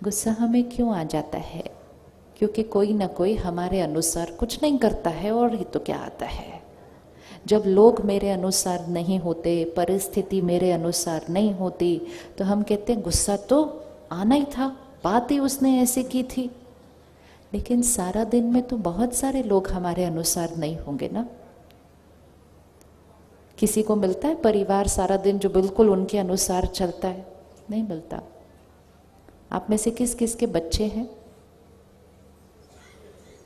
गुस्सा हमें क्यों आ जाता है? क्योंकि कोई ना कोई हमारे अनुसार कुछ नहीं करता है, और ही तो क्या आता है। जब लोग मेरे अनुसार नहीं होते, परिस्थिति मेरे अनुसार नहीं होती, तो हम कहते हैं गुस्सा तो आना ही था, बात ही उसने ऐसे की थी। लेकिन सारा दिन में तो बहुत सारे लोग हमारे अनुसार नहीं होंगे ना। किसी को मिलता है परिवार सारा दिन जो बिल्कुल उनके अनुसार चलता है? नहीं मिलता। आप में से किस किस के बच्चे हैं,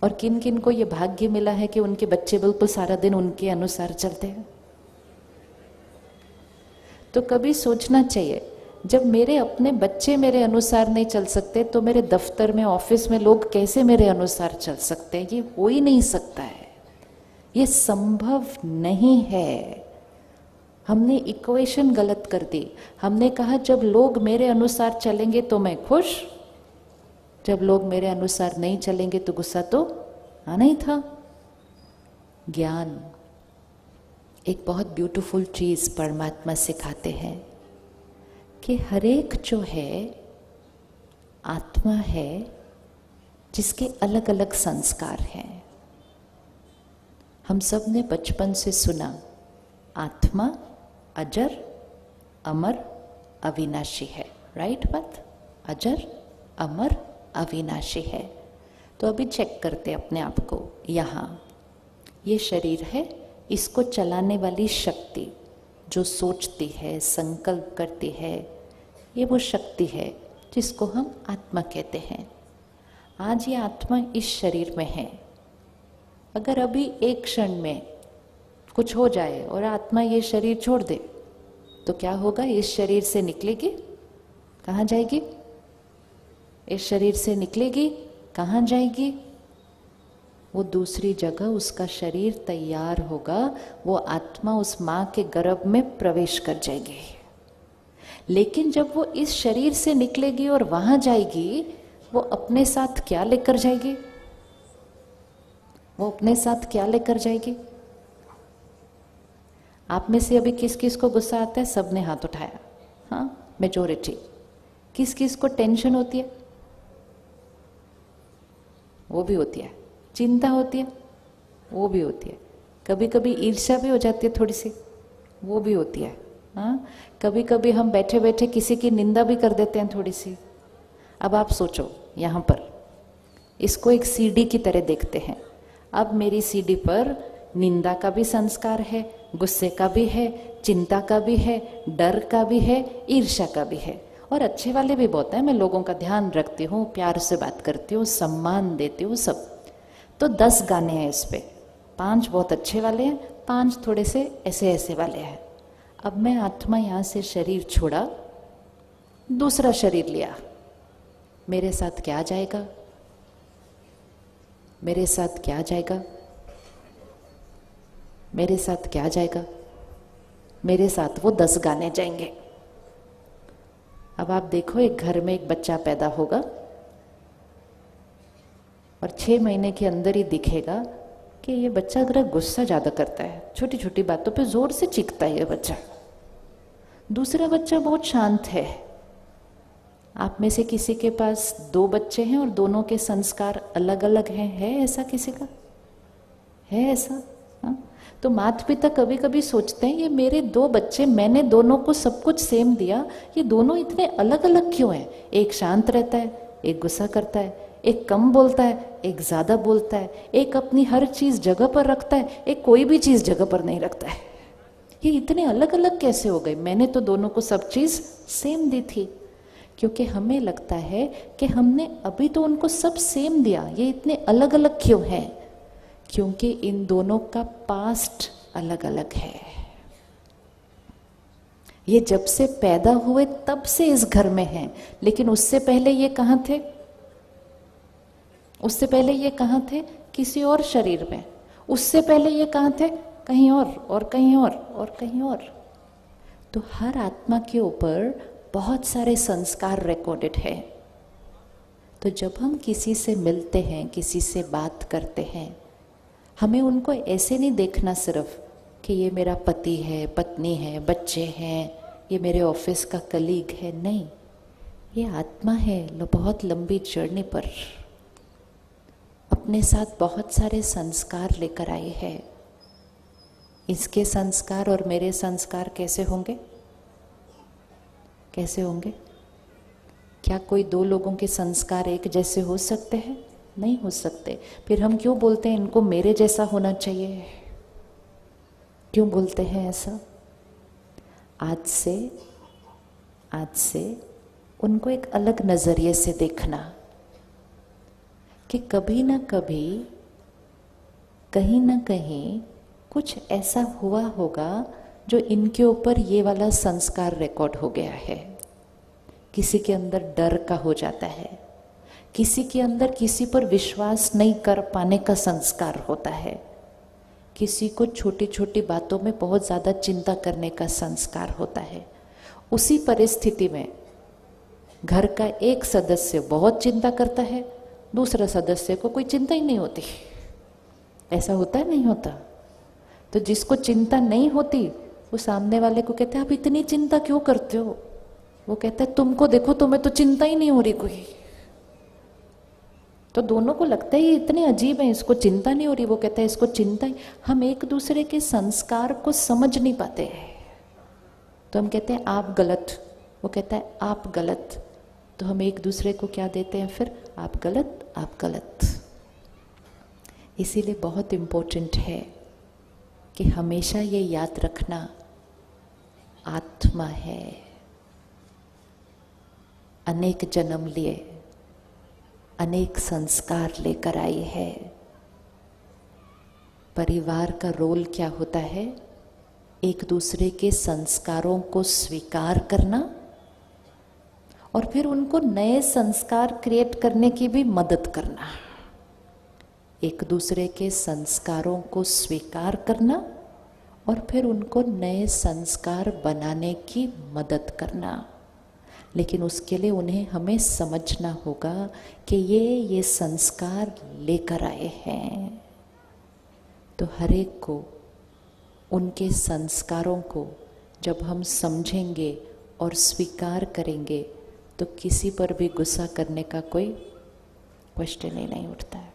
और किन किन को ये भाग्य मिला है कि उनके बच्चे बिल्कुल सारा दिन उनके अनुसार चलते हैं? तो कभी सोचना चाहिए, जब मेरे अपने बच्चे मेरे अनुसार नहीं चल सकते, तो मेरे दफ्तर में, ऑफिस में लोग कैसे मेरे अनुसार चल सकते हैं? ये हो ही नहीं सकता है, ये संभव नहीं है। हमने इक्वेशन गलत कर दी। हमने कहा जब लोग मेरे अनुसार चलेंगे तो मैं खुश, जब लोग मेरे अनुसार नहीं चलेंगे तो गुस्सा तो आना ही था। ज्ञान एक बहुत ब्यूटीफुल चीज परमात्मा सिखाते हैं कि हर एक जो है आत्मा है, जिसके अलग अलग संस्कार हैं। हम सब ने बचपन से सुना, आत्मा अजर अमर अविनाशी है। राइट बात? अजर अमर अविनाशी है। तो अभी चेक करते अपने आप को। यहाँ ये शरीर है, इसको चलाने वाली शक्ति जो सोचती है, संकल्प करती है, ये वो शक्ति है जिसको हम आत्मा कहते हैं। आज ये आत्मा इस शरीर में है। अगर अभी एक क्षण में कुछ हो जाए और आत्मा ये शरीर छोड़ दे, तो क्या होगा? इस शरीर से निकलेगी, कहाँ जाएगी? इस शरीर से निकलेगी, कहाँ जाएगी? वो दूसरी जगह उसका शरीर तैयार होगा, वो आत्मा उस माँ के गर्भ में प्रवेश कर जाएगी। लेकिन जब वो इस शरीर से निकलेगी और वहां जाएगी, वो अपने साथ क्या लेकर जाएगी? वो अपने साथ क्या लेकर जाएगी? आप में से अभी किस किस को गुस्सा आता है? सबने हाथ उठाया। हाँ, मेजॉरिटी। किस किस को टेंशन होती है? वो भी होती है। चिंता होती है? वो भी होती है। कभी कभी ईर्ष्या भी हो जाती है थोड़ी सी, वो भी होती है। हाँ, कभी कभी हम बैठे बैठे किसी की निंदा भी कर देते हैं थोड़ी सी। अब आप सोचो, यहाँ पर इसको एक सीडी की तरह देखते हैं। अब मेरी सीडी पर निंदा का भी संस्कार है, गुस्से का भी है, चिंता का भी है, डर का भी है, ईर्ष्या का भी है, और अच्छे वाले भी बहुत है। मैं लोगों का ध्यान रखती हूँ, प्यार से बात करती हूँ, सम्मान देती हूँ, सब। तो 10 गाने हैं इस पे। 5 बहुत अच्छे वाले हैं, 5 थोड़े से ऐसे ऐसे वाले हैं। अब मैं आत्मा यहाँ से शरीर छोड़ा, दूसरा शरीर लिया, मेरे साथ क्या जाएगा? मेरे साथ क्या जाएगा? मेरे साथ क्या जाएगा? मेरे साथ वो 10 गाने जाएंगे। अब आप देखो, एक घर में एक बच्चा पैदा होगा और 6 महीने के अंदर ही दिखेगा कि ये बच्चा जरा गुस्सा ज़्यादा करता है, छोटी छोटी बातों पे जोर से चीखता है ये बच्चा। दूसरा बच्चा बहुत शांत है। आप में से किसी के पास 2 बच्चे हैं और दोनों के संस्कार अलग अलग हैं? है ऐसा किसी का? है ऐसा? हाँ? तो माता पिता कभी कभी सोचते हैं, ये मेरे 2 बच्चे, मैंने दोनों को सब कुछ सेम दिया, ये दोनों इतने अलग अलग क्यों हैं? एक शांत रहता है, एक गुस्सा करता है, एक कम बोलता है, एक ज़्यादा बोलता है, एक अपनी हर चीज़ जगह पर रखता है, एक कोई भी चीज़ जगह पर नहीं रखता है। ये इतने अलग अलग कैसे हो गए? मैंने तो दोनों को सब चीज़ सेम दी थी। क्योंकि हमें लगता है कि हमने अभी तो उनको सब सेम दिया, ये इतने अलग अलग क्यों हैं? क्योंकि इन दोनों का पास्ट अलग अलग है। ये जब से पैदा हुए तब से इस घर में हैं, लेकिन उससे पहले ये कहाँ थे? उससे पहले ये कहाँ थे? किसी और शरीर में। उससे पहले ये कहाँ थे? कहीं और कहीं और कहीं और। तो हर आत्मा के ऊपर बहुत सारे संस्कार रिकॉर्डेड है। तो जब हम किसी से मिलते हैं, किसी से बात करते हैं, हमें उनको ऐसे नहीं देखना सिर्फ कि ये मेरा पति है, पत्नी है, बच्चे हैं, ये मेरे ऑफिस का कलीग है। नहीं, ये आत्मा है बहुत लंबी जर्नी पर अपने साथ बहुत सारे संस्कार लेकर आई है। इसके संस्कार और मेरे संस्कार कैसे होंगे? कैसे होंगे? क्या कोई दो लोगों के संस्कार एक जैसे हो सकते हैं? नहीं हो सकते। फिर हम क्यों बोलते हैं इनको मेरे जैसा होना चाहिए? क्यों बोलते हैं ऐसा? आज से उनको एक अलग नजरिए से देखना कि कभी ना कभी कहीं ना कहीं कुछ ऐसा हुआ होगा जो इनके ऊपर ये वाला संस्कार रिकॉर्ड हो गया है। किसी के अंदर डर का हो जाता है, किसी के अंदर किसी पर विश्वास नहीं कर पाने का संस्कार होता है, किसी को छोटी छोटी बातों में बहुत ज़्यादा चिंता करने का संस्कार होता है। उसी परिस्थिति में घर का एक सदस्य बहुत चिंता करता है, दूसरा सदस्य को कोई चिंता ही नहीं होती। ऐसा होता है नहीं होता? तो जिसको चिंता नहीं होती वो सामने वाले को कहते हैं आप इतनी चिंता क्यों करते हो? वो कहता है तुमको देखो, तुम्हें तो चिंता ही नहीं हो रही कोई। तो दोनों को लगता है ये इतने अजीब है, इसको चिंता नहीं हो रही, वो कहता है इसको चिंता ही। हम एक दूसरे के संस्कार को समझ नहीं पाते हैं। तो हम कहते हैं आप गलत, वो कहता है आप गलत। तो हम एक दूसरे को क्या देते हैं फिर? आप गलत, आप गलत। इसीलिए बहुत इम्पोर्टेंट है कि हमेशा ये याद रखना, आत्मा है, अनेक जन्म लिए, अनेक संस्कार लेकर आई है। परिवार का रोल क्या होता है? एक दूसरे के संस्कारों को स्वीकार करना और फिर उनको नए संस्कार क्रिएट करने की भी मदद करना। एक दूसरे के संस्कारों को स्वीकार करना और फिर उनको नए संस्कार बनाने की मदद करना। लेकिन उसके लिए उन्हें हमें समझना होगा कि ये संस्कार लेकर आए हैं। तो हर एक को उनके संस्कारों को जब हम समझेंगे और स्वीकार करेंगे तो किसी पर भी गुस्सा करने का कोई क्वेश्चन ही नहीं उठता है।